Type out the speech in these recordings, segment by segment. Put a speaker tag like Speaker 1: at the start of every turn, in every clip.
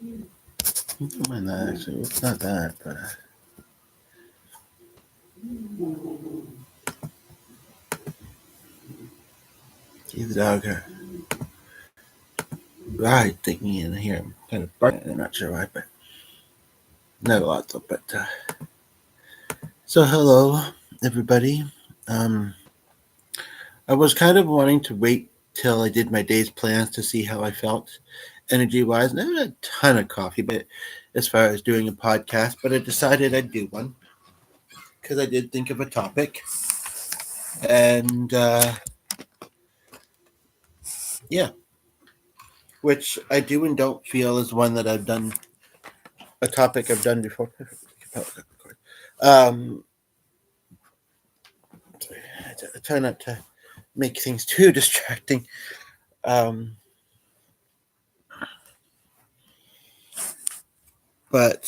Speaker 1: Don't mind that actually. It's not that, but the dog ride thingy in here. I'm kind of barking. I'm not sure why, but not a lot though. But so hello everybody. Um, I was kind of wanting to wait till I did my day's plans to see how I felt energy wise. And I haven't had a ton of coffee, but as far as doing a podcast, but I decided I'd do one because I did think of a topic, and yeah, which I do and don't feel is one that I've done a topic I've done before. Um, I try not to make things too distracting. Um, but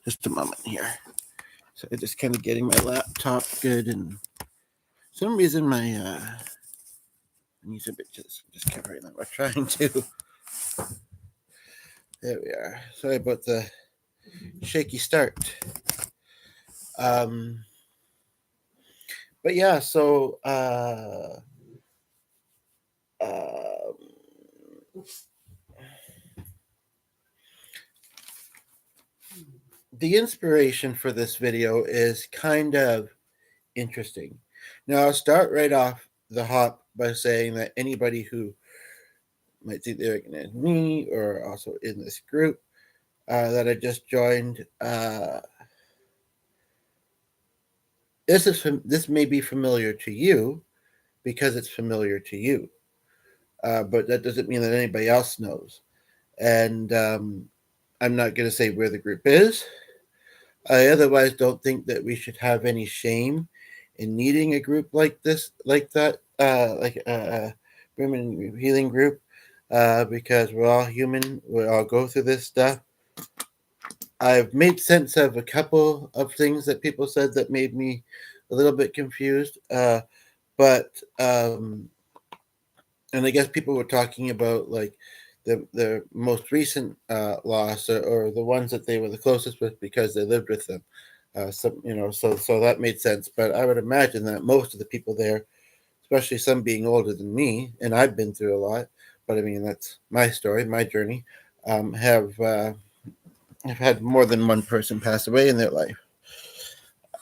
Speaker 1: just a moment here. So I just kind of getting my laptop good, and for some reason my knees are a bit just covering that. We're trying to. There we are. Sorry about the shaky start. Um, but yeah, so uh, the inspiration for this video is kind of interesting. Now, I'll start right off the hop by saying that anybody who might think they're looking at me or also in this group that I just joined, this may be familiar to you because it's familiar to you, but that doesn't mean that anybody else knows. And I'm not going to say where the group is. I otherwise don't think that we should have any shame in needing a group like this, like that, like a women healing group, because we're all human. We all go through this stuff. I've made sense of a couple of things that people said that made me a little bit confused. But and I guess people were talking about like the most recent loss, or the ones that they were the closest with because they lived with them. Some, so that made sense. But I would imagine that most of the people there, especially some being older than me, and I've been through a lot. But I mean, that's my story, my journey. Have had more than one person pass away in their life.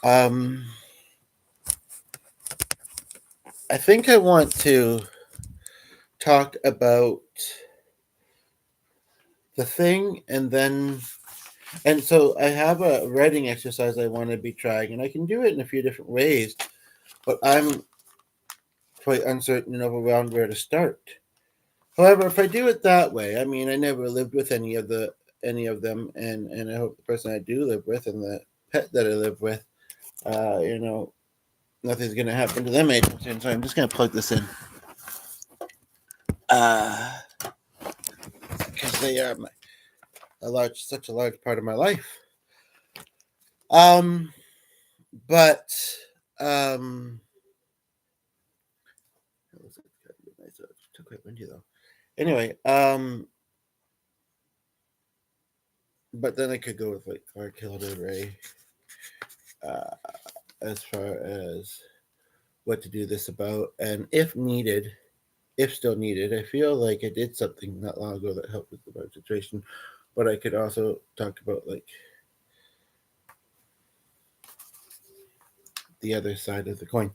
Speaker 1: Um, I think I want to talk about the thing, and so I have a writing exercise I want to be trying, and I can do it in a few different ways, but I'm quite uncertain and overwhelmed where to start. However, if I do it that way, I mean, I never lived with any of them, and I hope the person I do live with and the pet that I live with, uh, you know, nothing's gonna happen to them anytime soon. So I'm just gonna plug this in, uh, because they are such a large part of my life. Um, but um, it's too quite windy though. Anyway, but then I could go with like Clark Killed Ray, as far as what to do this about, and if needed, if still needed, I feel like I did something not long ago that helped with the vibe situation, but I could also talk about like the other side of the coin.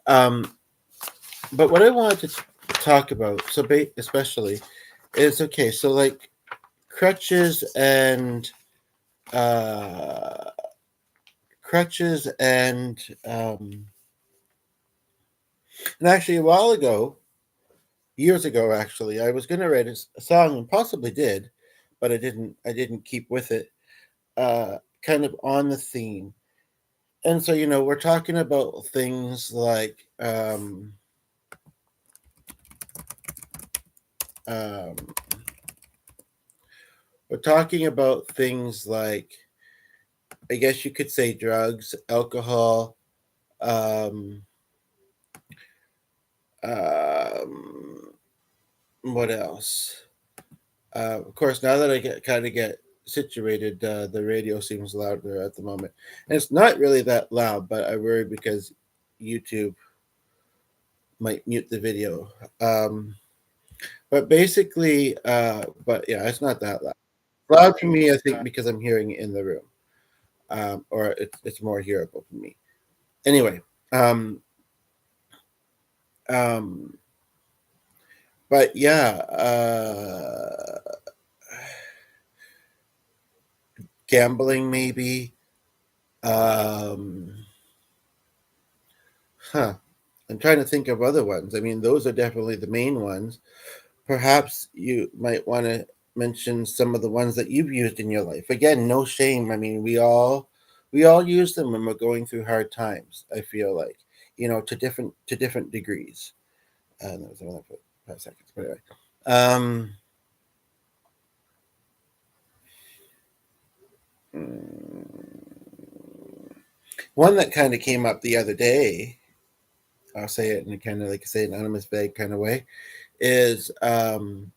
Speaker 1: Um, but what I wanted to talk about, so especially, is okay. So like crutches and uh, crutches and actually a while ago, years ago, actually, I was going to write a song and possibly did, but I didn't. I didn't keep with it. Kind of on the theme, and so we're talking about things like um, we're talking about things like, I guess you could say, drugs, alcohol, um, um, what else? Of course, now that I get situated, the radio seems louder at the moment, and it's not really that loud. But I worry because YouTube might mute the video. Um, but basically, but yeah, it's not that loud. Loud for me, I think, because I'm hearing it in the room, or it's more hearable for me. Anyway, um, um, but yeah, gambling maybe. Um, huh. I'm trying to think of other ones. I mean, those are definitely the main ones. Perhaps you might want to mention some of the ones that you've used in your life. Again, no shame. I mean, we all use them when we're going through hard times. I feel like, to different degrees. That was only for 5 seconds, but anyway. Um, One that kind of came up the other day. I'll say it in a kind of like say anonymous vague kind of way. Is kind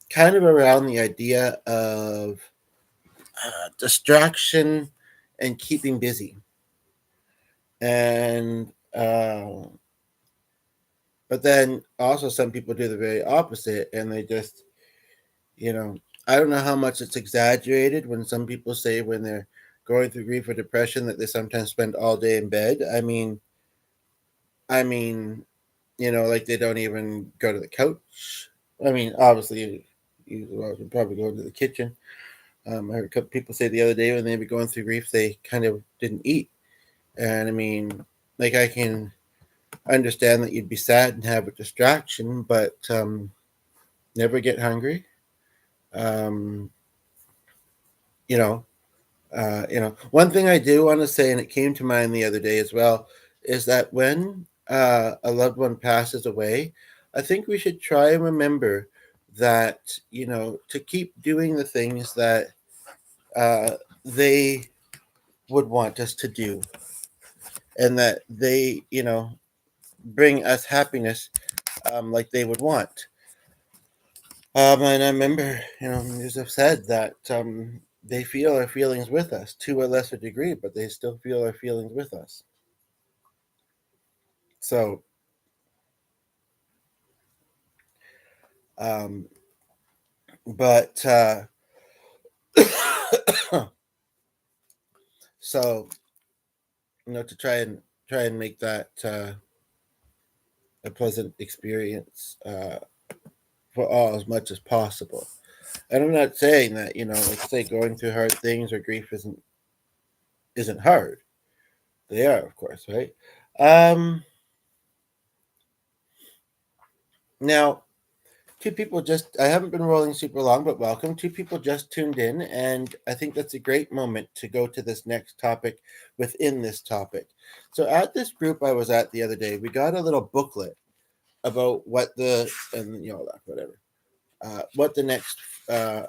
Speaker 1: of around the idea of distraction and keeping busy. And but then also some people do the very opposite, and they just, you know, I don't know how much it's exaggerated when some people say when they're going through grief or depression that they sometimes spend all day in bed. I mean, like they don't even go to the couch. I mean, obviously, you probably go into the kitchen. I heard a couple people say the other day when they were going through grief, they kind of didn't eat. And I mean, like I can understand that you'd be sad and have a distraction, but never get hungry. Um, you know, One thing I do want to say, and it came to mind the other day as well, is that when a loved one passes away, I think we should try and remember that to keep doing the things that uh, they would want us to do, and that they bring us happiness, like they would want. And I remember, Yusuf said that they feel our feelings with us to a lesser degree, but they still feel our feelings with us. So, um, but so to try and make that a pleasant experience for all as much as possible. And I'm not saying that let's say going through hard things or grief isn't hard. They are, of course, right? Um, Now, two people just, I haven't been rolling super long, but welcome. Two people just tuned in, and I think that's a great moment to go to this next topic within this topic. So, at this group I was at the other day, we got a little booklet about and whatever, what the next uh,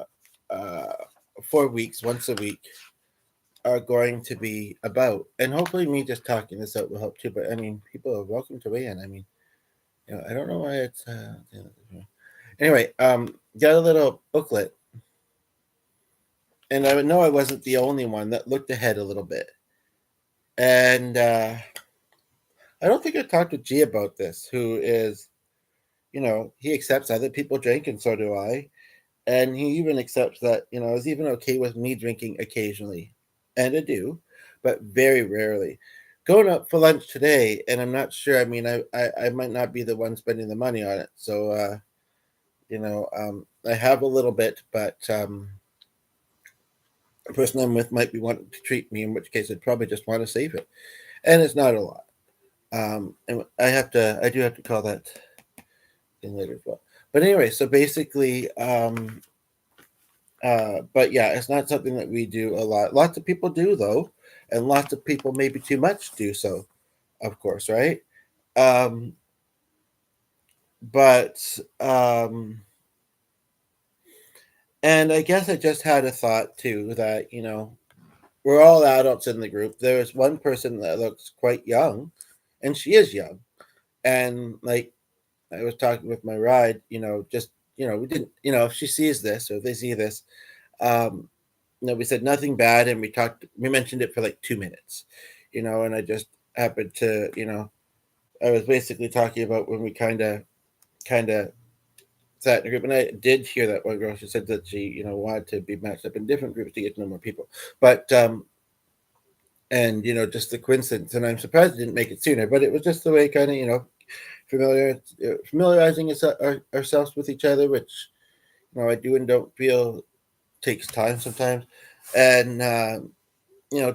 Speaker 1: uh, 4 weeks, once a week, are going to be about. And hopefully, me just talking this out will help too. But I mean, people are welcome to weigh in. I mean, I don't know why it's. Anyway, got a little booklet, and I know I wasn't the only one that looked ahead a little bit. And I don't think I talked to G about this, who is, he accepts other people drink, and so do I. And he even accepts that, it's even okay with me drinking occasionally. And I do, but very rarely. Going out for lunch today, and I'm not sure. I mean, I might not be the one spending the money on it. So, I have a little bit, but the person I'm with might be wanting to treat me, in which case I'd probably just want to save it. And it's not a lot. And I do have to call that in later as well. But anyway, so basically, but yeah, it's not something that we do a lot. Lots of people do though, and lots of people maybe too much do so, of course, right? Um, but and I guess I just had a thought too that we're all adults in the group. There's one person that looks quite young, and she is young, and like I was talking with my ride, just we didn't, if she sees this or if they see this, um, we said nothing bad, and we mentioned it for like 2 minutes, and I just happened to, I was basically talking about when we kind of sat in a group, and I did hear that one girl. She said that she, wanted to be matched up in different groups to get to know more people, but and just the coincidence, and I'm surprised it didn't make it sooner, but it was just the way kind of familiarizing ourselves with each other, which I do and don't feel takes time sometimes, and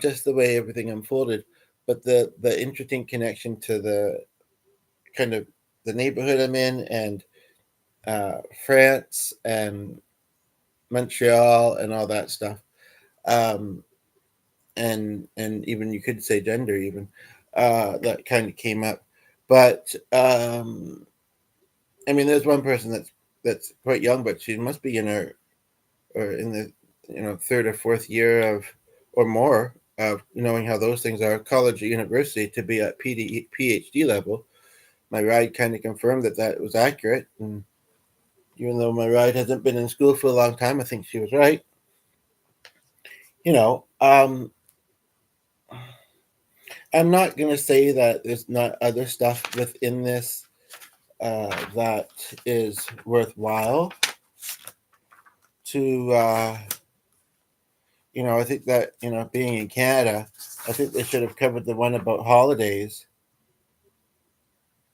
Speaker 1: just the way everything unfolded. But the interesting connection to the kind of the neighborhood I'm in, and France and Montreal and all that stuff, um, and even you could say gender, even that kind of came up. But I mean, there's one person that's quite young, but she must be in her or in the third or fourth year of or more of knowing how those things are, college or university, to be at PhD level. My ride kind of confirmed that was accurate, and even though my ride hasn't been in school for a long time, I think she was right. You know, um, I'm not going to say that there's not other stuff within this that is worthwhile to I think that being in Canada, I think they should have covered the one about holidays,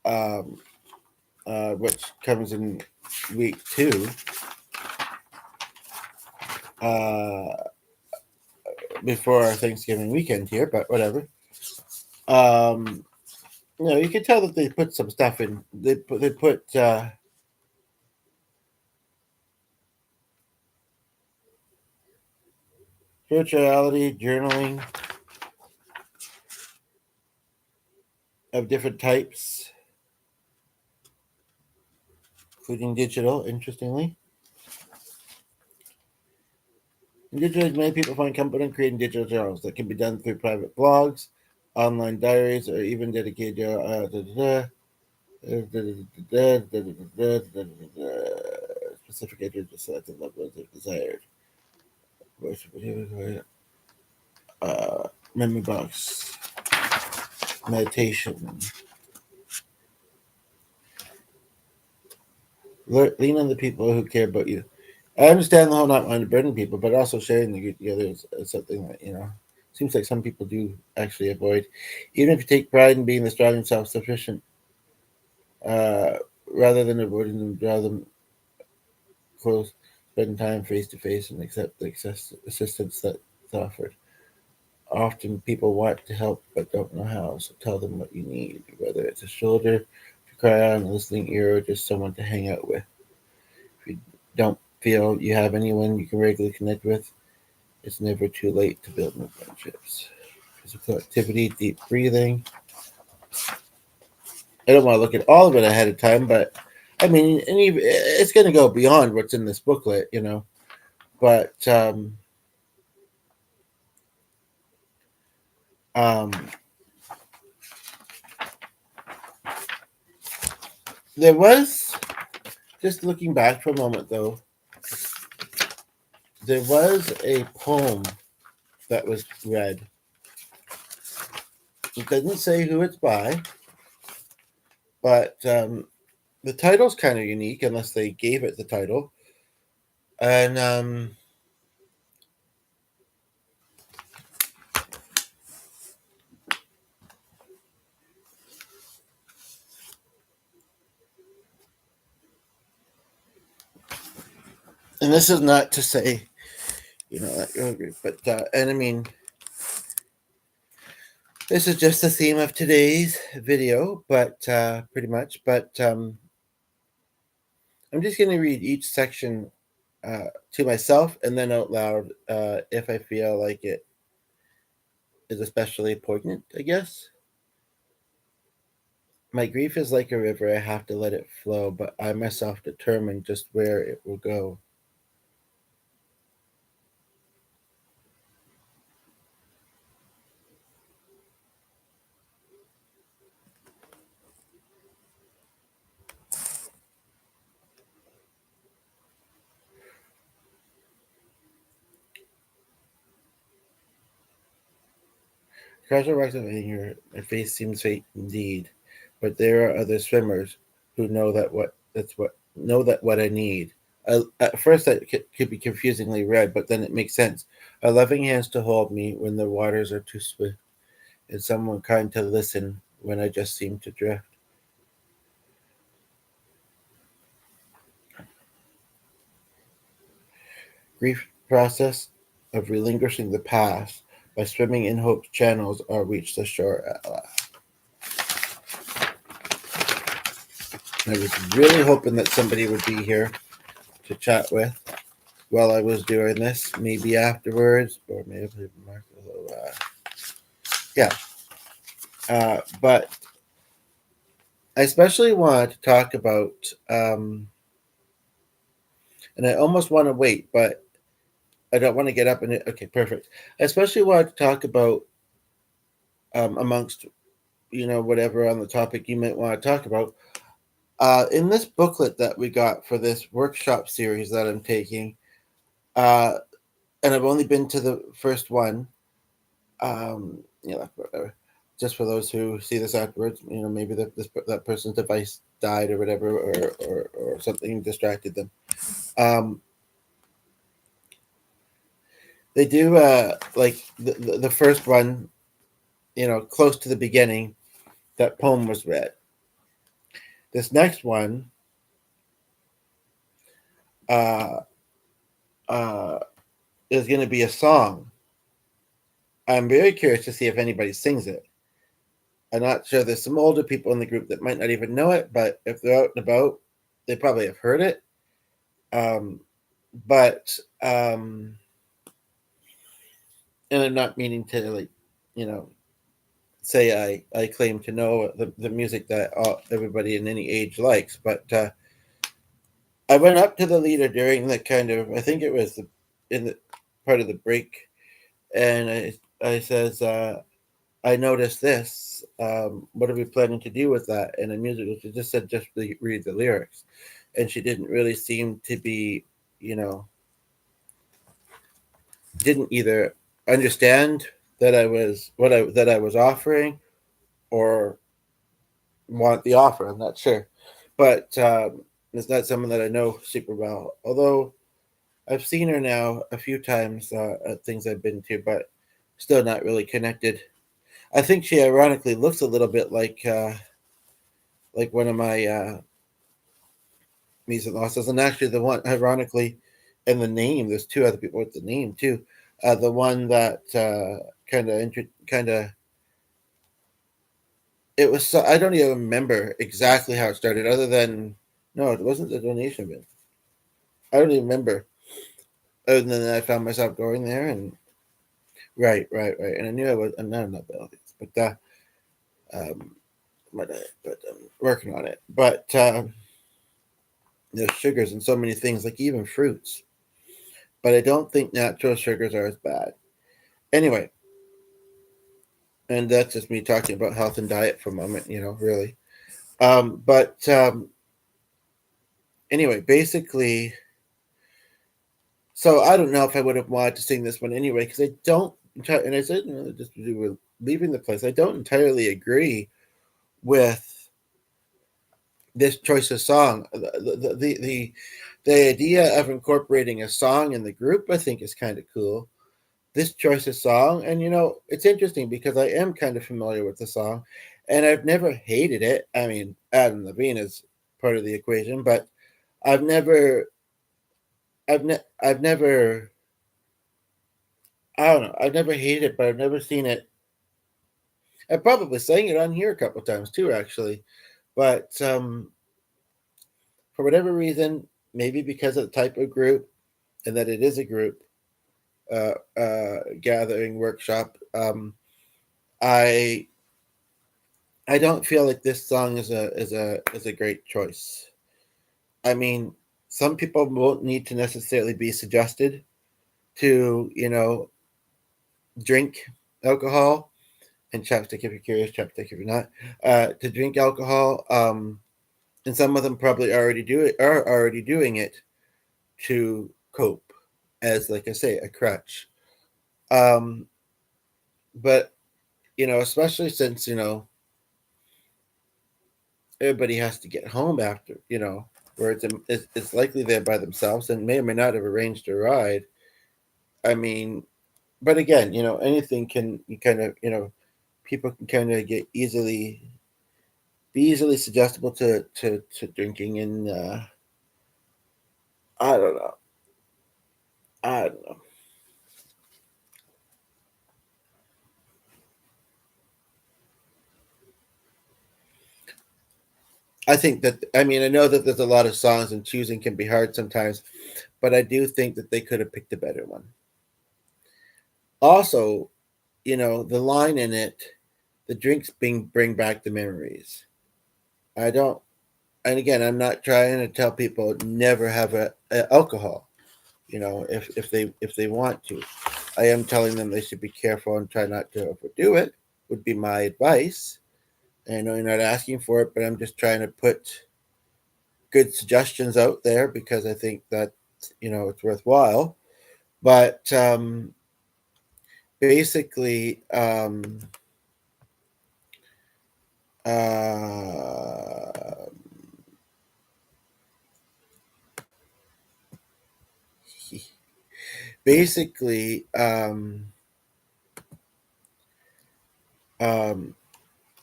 Speaker 1: um, which comes in week 2, uh, before our Thanksgiving weekend here. But whatever. Um, you can tell that they put some stuff in. They put spirituality, journaling of different types, including digital. Interestingly, digitally, many people find comfort in creating digital journals that can be done through private blogs, online diaries, or even dedicated specific age to selected levels if desired. Memory box, meditation. Lean on the people who care about you. I understand the whole not wanting to burden people, but also sharing the good together is something that seems like some people do actually avoid. Even if you take pride in being the strong and self-sufficient, uh, rather than avoiding them, draw them close, spend time face to face, and accept the assistance that's offered. Often people want to help but don't know how, so tell them what you need, whether it's a shoulder to cry on, a listening ear, or just someone to hang out with. If you don't feel you have anyone you can regularly connect with, it's never too late to build new friendships. Physical activity, deep breathing. I don't want to look at all of it ahead of time, but I mean, it's going to go beyond what's in this booklet, But um, there was, just looking back for a moment though, there was a poem that was read. It doesn't say who it's by, but the title's kind of unique unless they gave it the title. And this is not to say, that you're agree, but and I mean, this is just the theme of today's video, but pretty much. But I'm just going to read each section to myself and then out loud if I feel like it is especially poignant, I guess. My grief is like a river, I have to let it flow, but I myself determine just where it will go. Casual rocks of anger, my face seems fake indeed, but there are other swimmers who know that what I need. At first, that could be confusingly read, but then it makes sense. A loving hands to hold me when the waters are too swift, and someone kind to listen when I just seem to drift. Grief process of relinquishing the past by swimming in hope's channels or reach the shore at last. I was really hoping that somebody would be here to chat with while I was doing this, maybe afterwards, or maybe Mark. Yeah, but I especially want to talk about, and I almost want to wait, but I don't want to get up and okay, perfect. I especially want to talk about amongst whatever on the topic you might want to talk about. In this booklet that we got for this workshop series that I'm taking, uh, and I've only been to the first one. Whatever. Just for those who see this afterwards, maybe that person's device died or whatever, or something distracted them. They do like the first one, close to the beginning. That poem was read. This next one, uh, uh, is going to be a song. I'm very curious to see if anybody sings it. I'm not sure. There's some older people in the group that might not even know it, but if they're out and about, they probably have heard it. Um, but and I'm not meaning to you know, say I claim to know the music that everybody in any age likes, but I went up to the leader during the kind of I think it was in the part of the break, and I says I noticed this. What are we planning to do with that? And the musical, she just said just read the lyrics, and she didn't really seem to be, you know, didn't either understand that I was that I was offering or want the offer. I'm not sure, but it's not someone that I know super well. Although I've seen her now a few times at things I've been to, but still not really connected. I think she ironically looks a little bit like one of my music losses, and actually the one ironically in the name. There's two other people with the name too. The one that kind of it was. So, I don't even remember exactly how it started, other than no, it wasn't the donation bin. I don't even remember. Other than I found myself going there, and right, and I knew I was. I'm not but um, but I'm working on it. But there's sugars in so many things, like even fruits. But I don't think natural sugars are as bad. Anyway, and that's just me talking about health and diet for a moment, really. But anyway, basically, so I don't know if I would have wanted to sing this one anyway, because I don't, and I said, just to do with leaving the place, I don't entirely agree with this choice of song. The idea of incorporating a song in the group, I think, is kind of cool. This choice of song, and it's interesting because I am kind of familiar with the song, and I've never hated it. I mean, Adam Levine is part of the equation, but I've never, I've never, I don't know, I've never hated it, but I've never seen it. I probably sang it on here a couple times too, actually, but for whatever reason, maybe because of the type of group and that it is a group gathering workshop, I I don't feel like this song is a great choice. I mean, some people won't need to necessarily be suggested to drink alcohol, and chapstick if you're curious, chapstick if you're not, to drink alcohol. And some of them probably are already doing it to cope, as like I say, a crutch. Um, but especially since everybody has to get home after, where it's likely they're by themselves and may or may not have arranged a ride. I mean, but again, anything can you kind of, people can kind of get be easily suggestible to drinking, and I don't know. I don't know. I think that, I mean, I know that there's a lot of songs and choosing can be hard sometimes, but I do think that they could have picked a better one. Also, the line in it, the drinks bring back the memories. I don't, and again, I'm not trying to tell people never have a alcohol. If they want to, I am telling them they should be careful and try not to overdo it. Would be my advice. And I know you're not asking for it, but I'm just trying to put good suggestions out there because I think that it's worthwhile. But basically, uh, basically, um,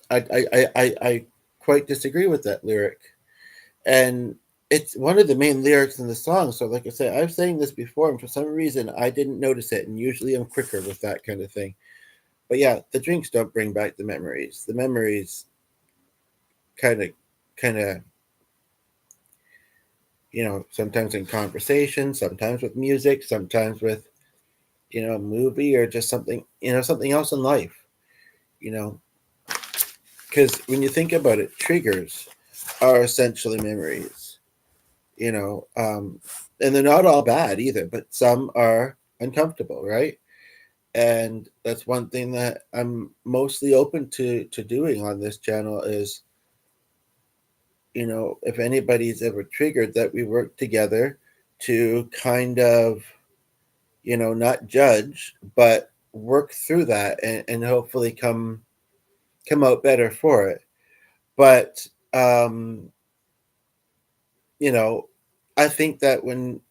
Speaker 1: I quite disagree with that lyric, and it's one of the main lyrics in the song. So, like I said, I've saying this before, and for some reason, I didn't notice it. And usually, I'm quicker with that kind of thing. But yeah, the drinks don't bring back the memories. The memories kind of, kind of, sometimes in conversation, sometimes with music, sometimes with a movie or just something, something else in life. You know, because when you think about it, triggers are essentially memories. You know, um, and they're not all bad either, but some are uncomfortable, right? And that's one thing that I'm mostly open to doing on this channel is, if anybody's ever triggered, that we work together to kind of, not judge, but work through that, and hopefully come out better for it. But um, you know, I think that um,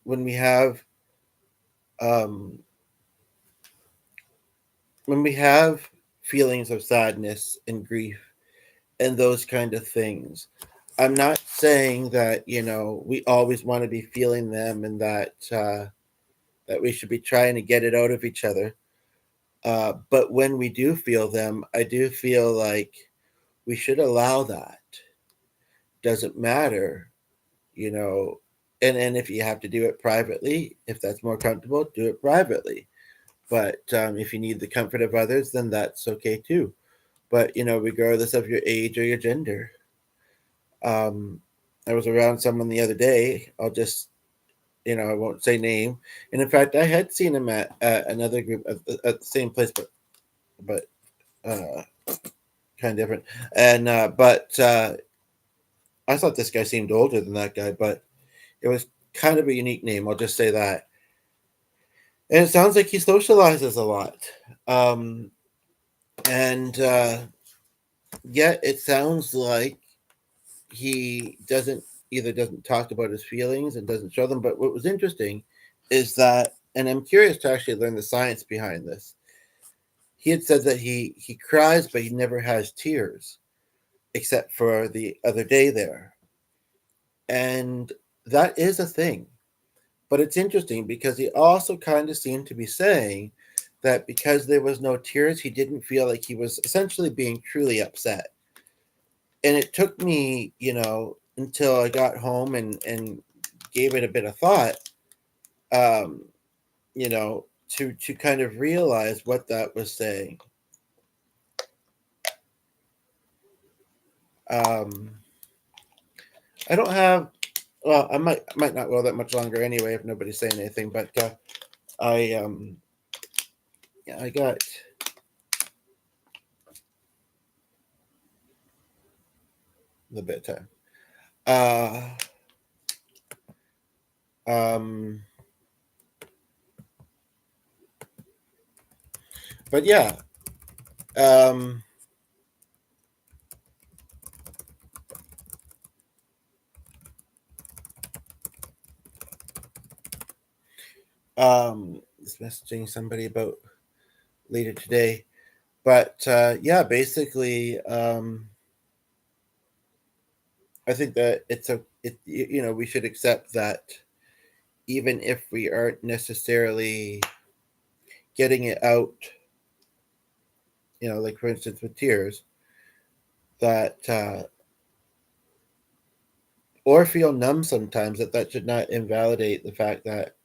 Speaker 1: when we have feelings of sadness and grief and those kind of things, I'm not saying that we always want to be feeling them, and that we should be trying to get it out of each other. But when we do feel them, I do feel like we should allow that. Doesn't matter, you know. And if you have to do it privately, if that's more comfortable, do it privately. But if you need the comfort of others, then that's okay too. But regardless of your age or your gender, um, I was around someone the other day. I'll just I won't say name. And in fact, I had seen him at another group at the same place, but uh, kind of different. And but I thought this guy seemed older than that guy, but it was kind of a unique name. I'll just say that. And it sounds like he socializes a lot. Um, and yet it sounds like he doesn't talk about his feelings and doesn't show them. But what was interesting is that, and I'm curious to actually learn the science behind this. He had said that he cries, but he never has tears, except for the other day there, and that is a thing. But it's interesting because he also kind of seemed to be saying that because there was no tears, he didn't feel like he was essentially being truly upset. And it took me, until I got home and gave it a bit of thought, um, to kind of realize what that was saying. Um, I don't have. Well, I might not go that much longer anyway if nobody's saying anything. But I yeah, I got the bit of time. Um, but yeah, Um, just messaging somebody about later today, but yeah, basically, I think that we should accept that even if we aren't necessarily getting it out, like for instance with tears, that or feel numb sometimes, that should not invalidate the fact that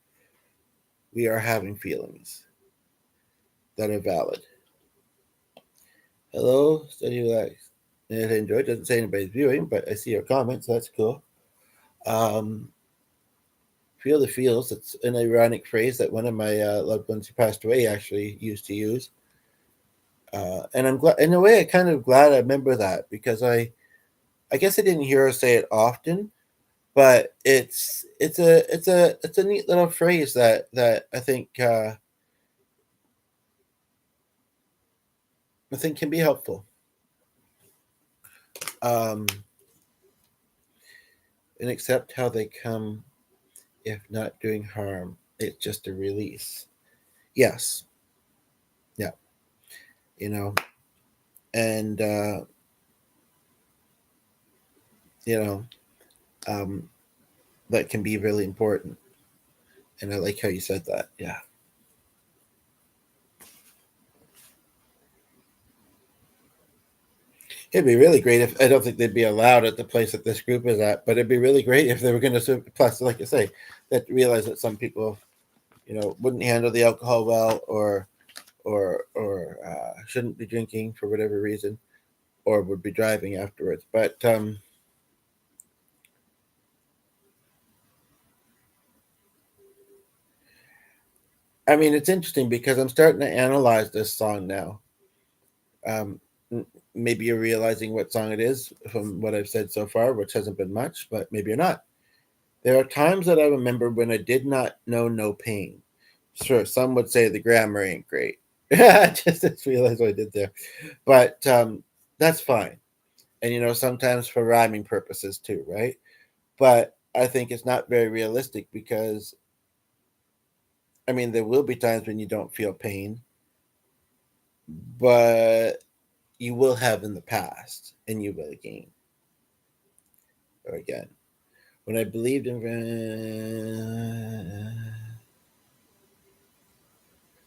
Speaker 1: we are having feelings that are valid. Hello, steady relax. And I enjoy. It doesn't say anybody's viewing, but I see your comments. So that's cool. Um, feel the feels. It's an ironic phrase that one of my loved ones who passed away actually used to use. And I'm glad, in a way, I kind of glad I remember that because I guess I didn't hear her say it often, but it's a neat little phrase that I think can be helpful. Um, and accept how they come, if not doing harm. It's just a release. Yes, yeah, you know, and you know, um, that can be really important. And I like how you said that. Yeah. It'd be really great if I don't think they'd be allowed at the place that this group is at, but it'd be really great if they were going to. Plus, like I say, that realize that some people, wouldn't handle the alcohol well, or shouldn't be drinking for whatever reason, or would be driving afterwards. But I mean, it's interesting because I'm starting to analyze this song now. Um, Maybe you're realizing what song it is from what I've said so far, which hasn't been much, but maybe you're not. There are times that I remember when I did not know no pain. Sure, some would say the grammar ain't great. Just realized what I did there, but that's fine. And sometimes for rhyming purposes too, right? But I think it's not very realistic because I mean there will be times when you don't feel pain, but you will have in the past, and you will again or again. When I believed in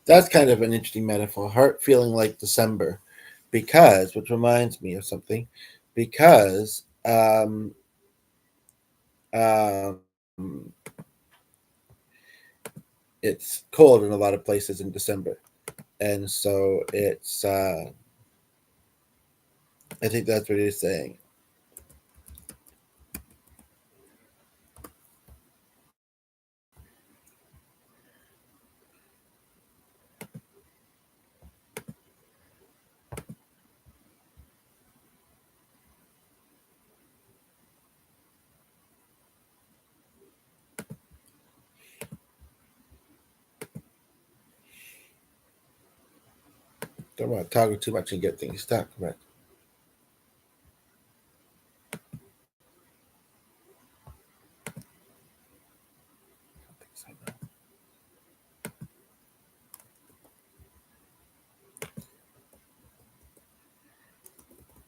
Speaker 1: that's kind of an interesting metaphor. Heart feeling like December, because which reminds me of something, because um, it's cold in a lot of places in December, and so it's. I think that's what he's saying. Don't want to toggle too much and get things stuck, but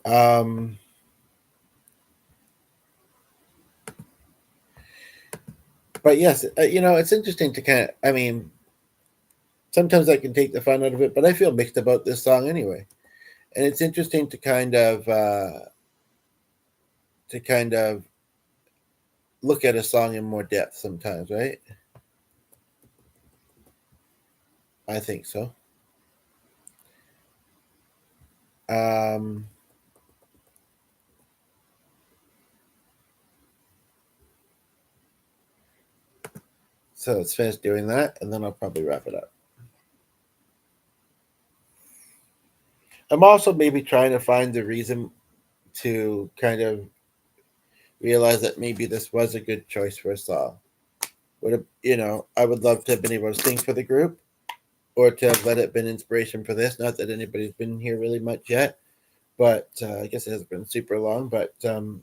Speaker 1: um, but yes, it's interesting to kind of. I mean, sometimes I can take the fun out of it, but I feel mixed about this song anyway. And it's interesting to kind of look at a song in more depth sometimes, right? I think so. Um, so let's finish doing that, and then I'll probably wrap it up. I'm also maybe trying to find the reason to kind of realize that maybe this was a good choice for a song. Would have, I would love to have been able to sing for the group, or to have let it been inspiration for this. Not that anybody's been here really much yet, but I guess it hasn't been super long. But and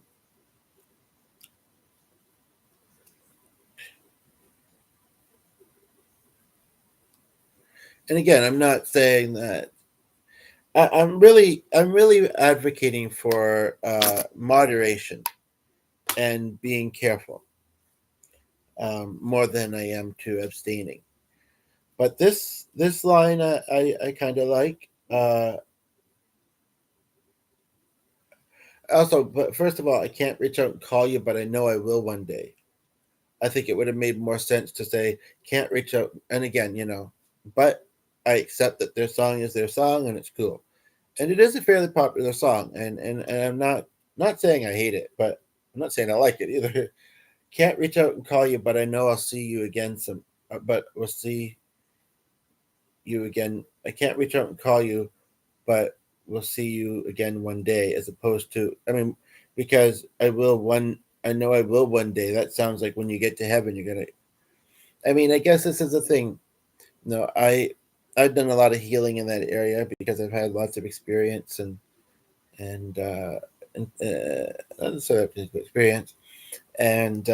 Speaker 1: again, I'm not saying that I'm really advocating for moderation and being careful more than I am to abstaining. But this line I kind of like. Also, but first of all, I can't reach out and call you, but I know I will one day. I think it would have made more sense to say can't reach out. And again, but I accept that their song is their song and it's cool, and it is a fairly popular song. And I'm not saying I hate it, but I'm not saying I like it either. Can't reach out and call you, but I know I'll see you again. But we'll see you again. I can't reach out and call you, but we'll see you again one day, as opposed to, I mean, because I know I will one day. That sounds like when you get to heaven, you're gonna. I mean, I guess this is the thing. No, I've done a lot of healing in that area because I've had lots of experience and sort of experience, and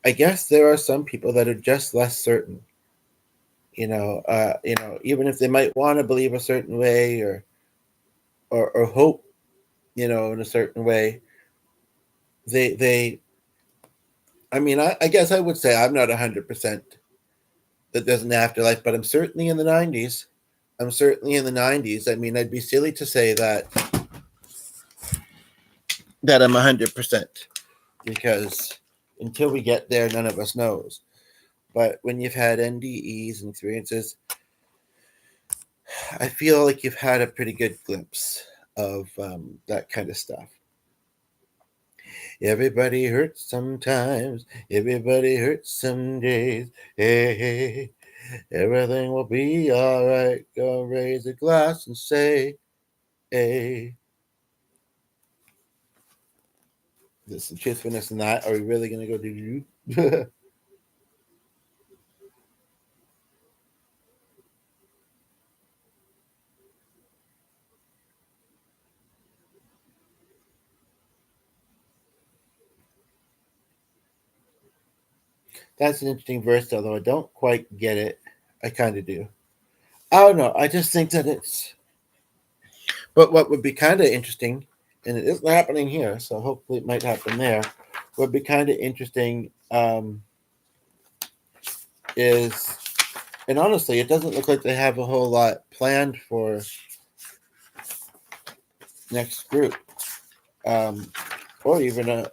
Speaker 1: I guess there are some people that are just less certain. Even if they might want to believe a certain way or hope, in a certain way, they I mean, I guess I would say I'm not 100% that there's an afterlife, but I'm certainly in the 90s. I'm certainly in the 90s. I mean, I'd be silly to say that I'm 100% because until we get there, none of us knows. But when you've had NDEs and experiences, I feel like you've had a pretty good glimpse of that kind of stuff. Everybody hurts sometimes. Everybody hurts some days. Hey, hey, everything will be all right. Go raise a glass and say, hey. There's some truthfulness in that. Are we really going to go do you? That's an interesting verse, although I don't quite get it. I kind of do. I don't know. I just think that it's. But what would be kind of interesting, and it isn't happening here, so hopefully it might happen there, would be kind of interesting is, and honestly, it doesn't look like they have a whole lot planned for next group, um, or even or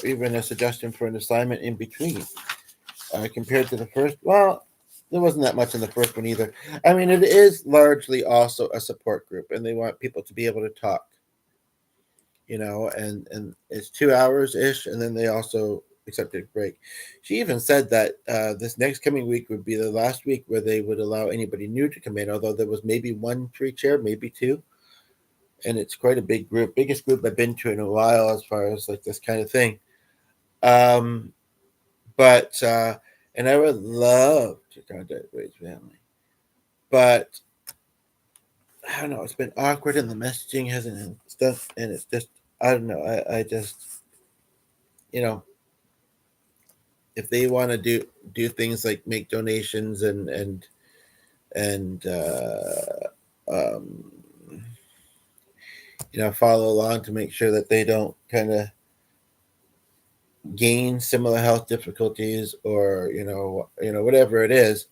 Speaker 1: even a suggestion for an assignment in between, compared to the first. Well, there wasn't that much in the first one either. I mean, it is largely also a support group, and they want people to be able to talk, and it's 2 hours ish, and then they also accepted a break. She even said that this next coming week would be the last week where they would allow anybody new to come in, although there was maybe one free chair, maybe two, and it's quite a big group, biggest group I've been to in a while as far as like this kind of thing. Um, but and I would love to contact Ray's family, but I don't know. It's been awkward, and the messaging hasn't and stuff, and it's just I don't know. I just you know if they want to do things like make donations and um, follow along to make sure that they don't kind of gain similar health difficulties or whatever it is,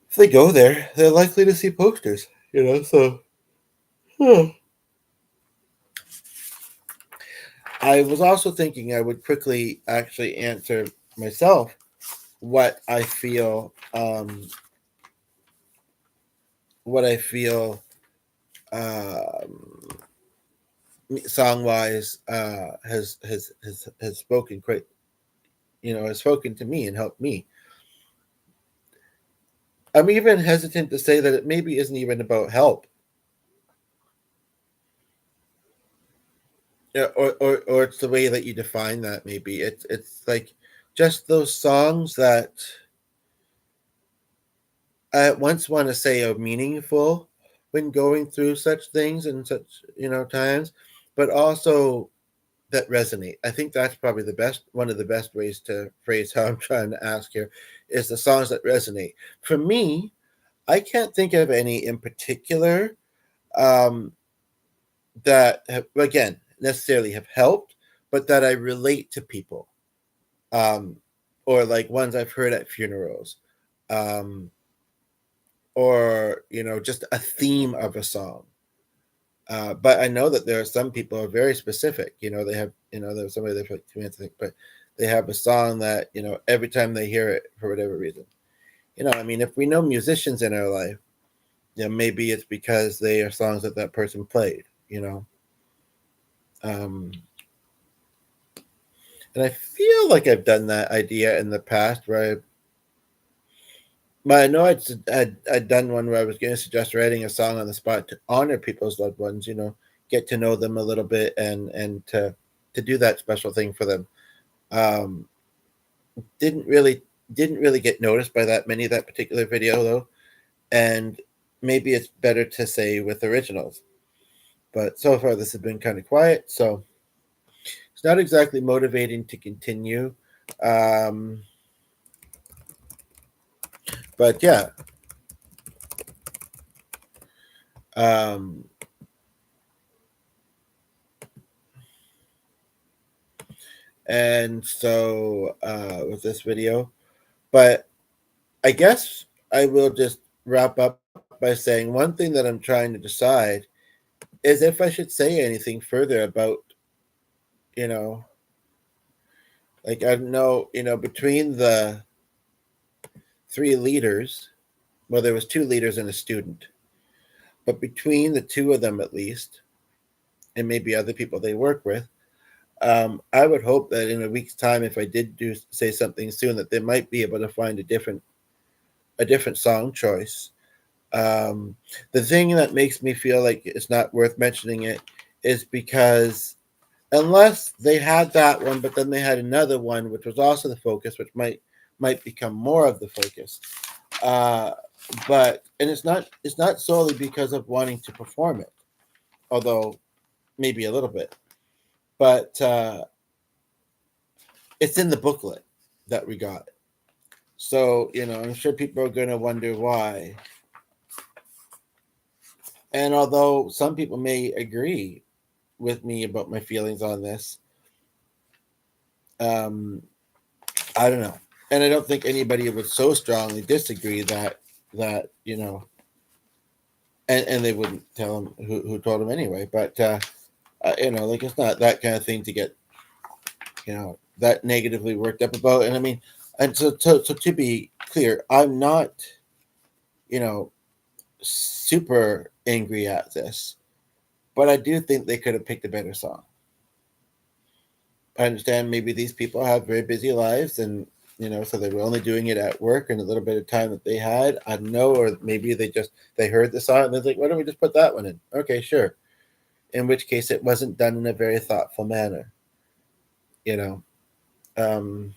Speaker 1: if they go there they're likely to see posters, so huh. I was also thinking I would quickly actually answer myself what I feel song wise has spoken quite has spoken to me and helped me. I'm even hesitant to say that it maybe isn't even about help. Yeah, or it's the way that you define that. Maybe it's like just those songs that I at once want to say are meaningful when going through such things and such, times, but also that resonate. I think that's probably one of the best ways to phrase how I'm trying to ask here is the songs that resonate. For me, I can't think of any in particular um, that have, again, necessarily have helped, but that I relate to people, um, or like ones I've heard at funerals, um, or just a theme of a song. But I know that there are some people who are very specific. They have, there's somebody there for like 2 minutes, I think, but they have a song that every time they hear it for whatever reason. I mean, if we know musicians in our life, maybe it's because they are songs that that person played. Um, and I feel like I've done that idea in the past where I know I'd done one where I was going to suggest writing a song on the spot to honor people's loved ones, get to know them a little bit and to do that special thing for them. Um, didn't really didn't really get noticed by that many of that particular video though, and maybe it's better to say with originals. But so far this has been kind of quiet, so it's not exactly motivating to continue. Um, but yeah, um, and so with this video, but I guess I will just wrap up by saying one thing that I'm trying to decide is if I should say anything further about, you know, like I don't know, between the three leaders, well, there was two leaders and a student, but between the two of them at least, and maybe other people they work with, I would hope that in a week's time, if I did do say something soon, that they might be able to find a different song choice. Um, the thing that makes me feel like it's not worth mentioning it is because unless they had that one, but then they had another one which was also the focus, which might become more of the focus. Uh, but and it's not solely because of wanting to perform it, although maybe a little bit, but it's in the booklet that we got. So I'm sure people are going to wonder why. And although some people may agree with me about my feelings on this, um, I don't know, and I don't think anybody would so strongly disagree that and they wouldn't tell him who told him anyway. But like it's not that kind of thing to get that negatively worked up about. And I mean, and so to be clear, I'm not you know super angry at this, but I do think they could have picked a better song. I understand maybe these people have very busy lives and so they were only doing it at work and a little bit of time that they had. I don't know, or maybe they heard the song and they're like, why don't we just put that one in? Okay, sure. In which case it wasn't done in a very thoughtful manner, you know. Um,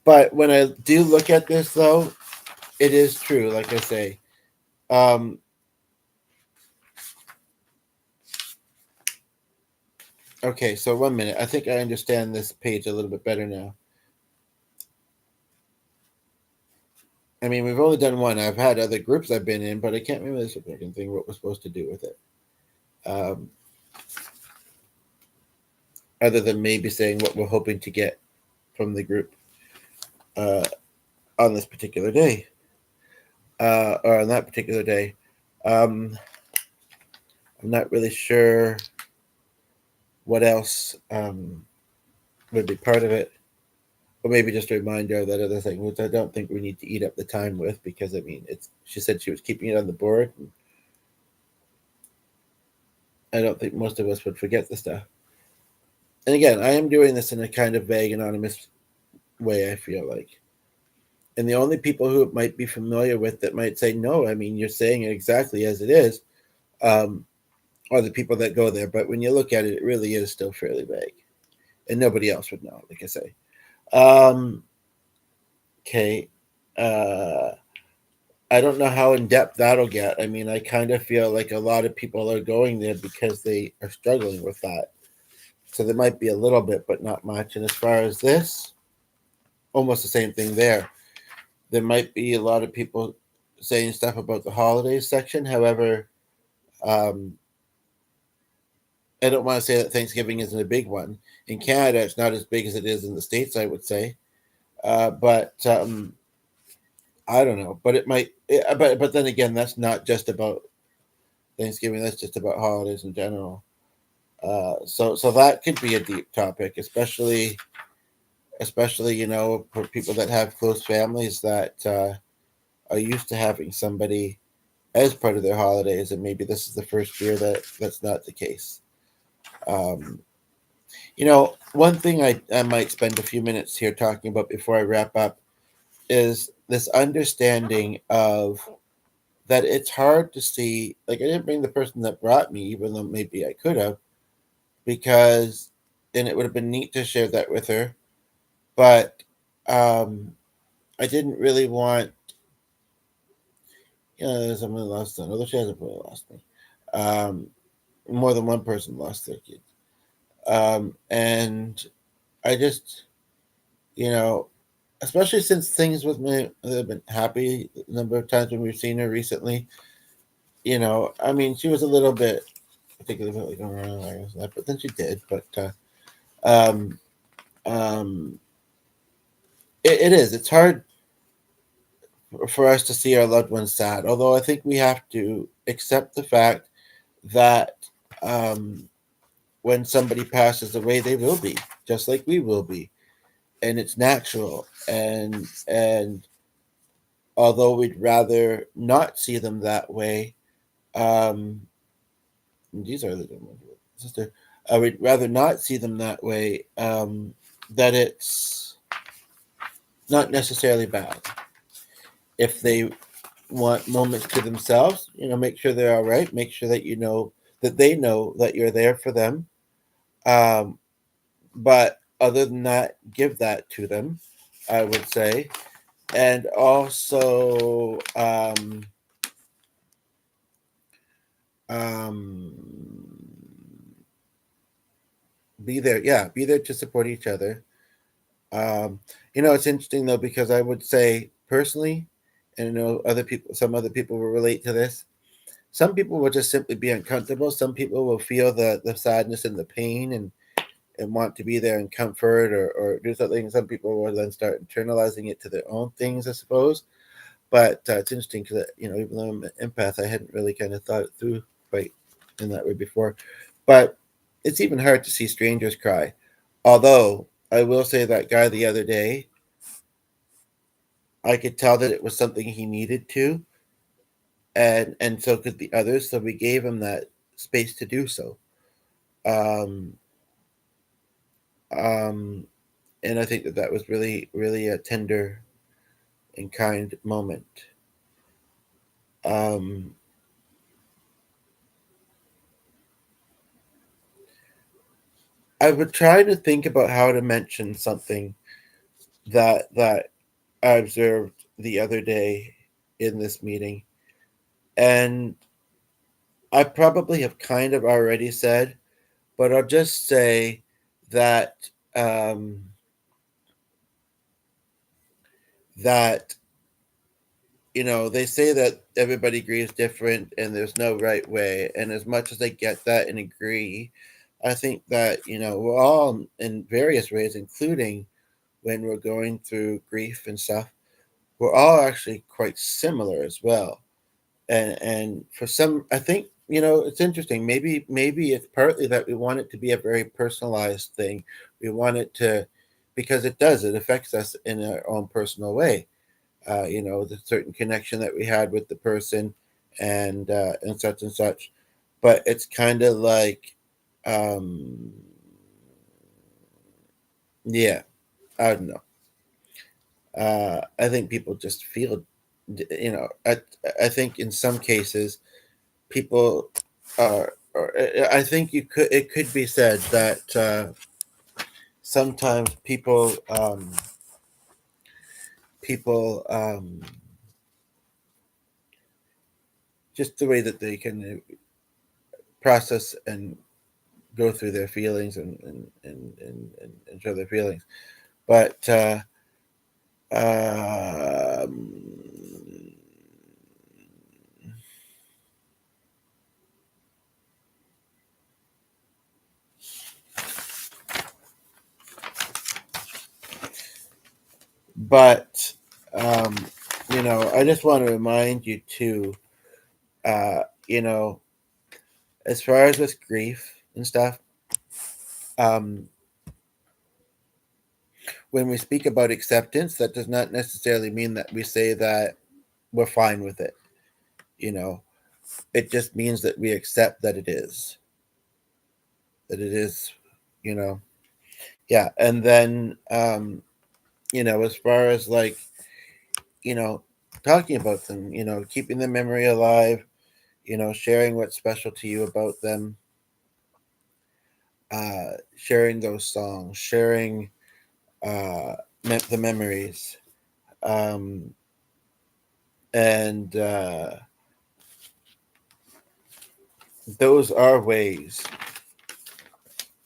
Speaker 1: but when I do look at this though, it is true, like I say. Um, okay, so 1 minute. I think I understand this page a little bit better now. I mean, we've only done one. I've had other groups I've been in, but I can't remember this fucking thing. What we're supposed to do with it, um, other than maybe saying what we're hoping to get from the group uh, on this particular day, or on that particular day. Um, I'm not really sure what else would be part of it, or maybe just a reminder of that other thing, which I don't think we need to eat up the time with because I mean, it's. She said she was keeping it on the board. And I don't think most of us would forget the stuff. And again, I am doing this in a kind of vague, anonymous way, I feel like. And the only people who it might be familiar with that might say, no, I mean, you're saying it exactly as it is, um, are the people that go there. But when you look at it, it really is still fairly vague. And nobody else would know, like I say. Okay. Uh, I don't know how in depth that'll get. I mean, I kind of feel like a lot of people are going there because they are struggling with that. So there might be a little bit, but not much. And as far as this, almost the same thing there. There might be a lot of people saying stuff about the holidays section. However, um, I don't want to say that Thanksgiving isn't a big one. In Canada, it's not as big as it is in the States, I would say. But I don't know. But it might. But then again, that's not just about Thanksgiving. That's just about holidays in general. So that could be a deep topic, especially for people that have close families that are used to having somebody as part of their holidays, and maybe this is the first year that that's not the case. Um, one thing I might spend a few minutes here talking about before I wrap up is this understanding of that it's hard to see. Like, I didn't bring the person that brought me, even though maybe I could have, because and it would have been neat to share that with her. But um, I didn't really want, someone lost son, although she hasn't really lost me. Um, More than one person lost their kid. And I just, you know, especially since things with me have been happy a number of times when we've seen her recently. I mean, she was a little bit, particularly about like coronavirus, but then she did. But um, um, it is. It's hard for us to see our loved ones sad. Although I think we have to accept the fact that um, when somebody passes away, they will be just like we will be, and it's natural. And although we'd rather not see them that way, um, these are the sister. I would rather not see them that way. That it's not necessarily bad if they want moments to themselves. Make sure they're all right. Make sure that that they know that you're there for them. Um, but other than that, give that to them. I would say, and also um, be there. Yeah, be there to support each other. Um, it's interesting though because I would say personally, and some other people will relate to this. Some people will just simply be uncomfortable. Some people will feel the sadness and the pain and want to be there and comfort or do something. Some people will then start internalizing it to their own things, I suppose. But it's interesting because even though I'm an empath, I hadn't really kind of thought it through quite in that way before. But it's even hard to see strangers cry. Although I will say that guy the other day, I could tell that it was something he needed to, and so could the others. So we gave him that space to do so. Um, um, and I think that that was really, really a tender and kind moment. Um, I would try to think about how to mention something that I observed the other day in this meeting, and I probably have kind of already said, but I'll just say that um, that they say that everybody grieves different and there's no right way. And as much as I get that and agree, I think that we're all in various ways, including when we're going through grief and stuff, we're all actually quite similar as well. And for some, I think it's interesting. Maybe it's partly that we want it to be a very personalized thing. We want it to, because it affects us in our own personal way. The certain connection that we had with the person, and such and such. But it's kind of like, um, yeah, I don't know. I think people just feel, I think in some cases people are. I think it could be said that sometimes people people, just the way that they can process and go through their feelings and show their feelings. But um, but um, I just want to remind you too. You know, as far as with grief and stuff, um, when we speak about acceptance, that does not necessarily mean that we say that we're fine with it. You know, it just means that we accept that it is, you know, yeah. And then, as far as like, you know, talking about them, keeping the memory alive, sharing what's special to you about them, sharing those songs, sharing the memories, um, and those are ways.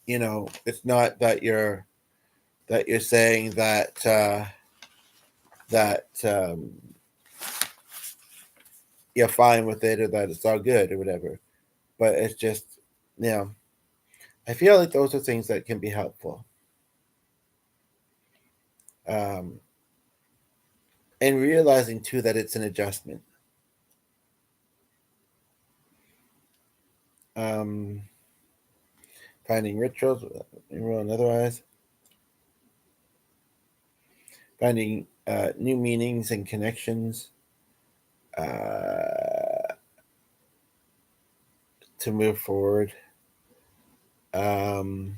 Speaker 1: It's not that you're saying that you're fine with it or that it's all good or whatever. But it's just, you know, I feel like those are things that can be helpful. Um, and realizing too that it's an adjustment. Um, Finding rituals, and otherwise, finding new meanings and connections to move forward. Um,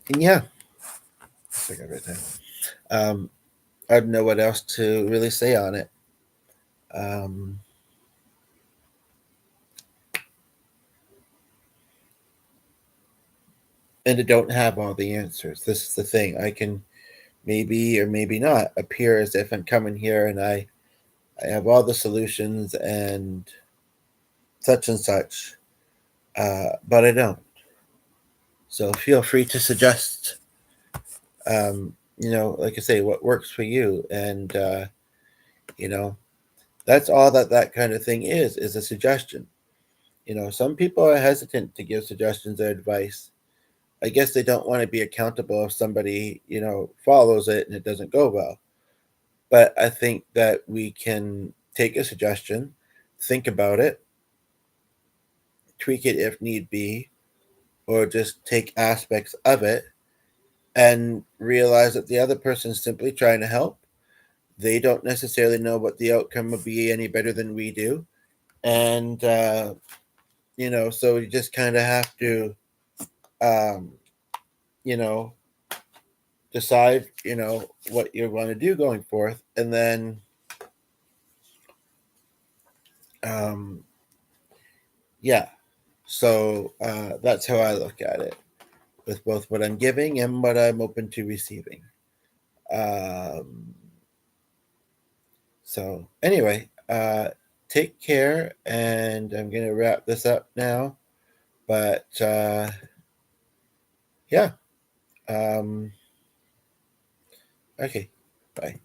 Speaker 1: and yeah, I got right there. I don't know what else to really say on it. Um, and I don't have all the answers. This is the thing. I can maybe or maybe not appear as if I'm coming here and I have all the solutions and such, but I don't. So feel free to suggest, like I say, what works for you, and you know, that's all that kind of thing is a suggestion. Some people are hesitant to give suggestions or advice. I guess they don't want to be accountable if somebody follows it and it doesn't go well. But I think that we can take a suggestion, think about it, tweak it if need be, or just take aspects of it and realize that the other person's simply trying to help. They don't necessarily know what the outcome will be any better than we do. And, so you just kind of have to, um, you know, decide, what you want to do going forth. And then, um, yeah. So that's how I look at it, with both what I'm giving and what I'm open to receiving. Um, so anyway, take care, and I'm gonna wrap this up now. But yeah, um, okay, bye.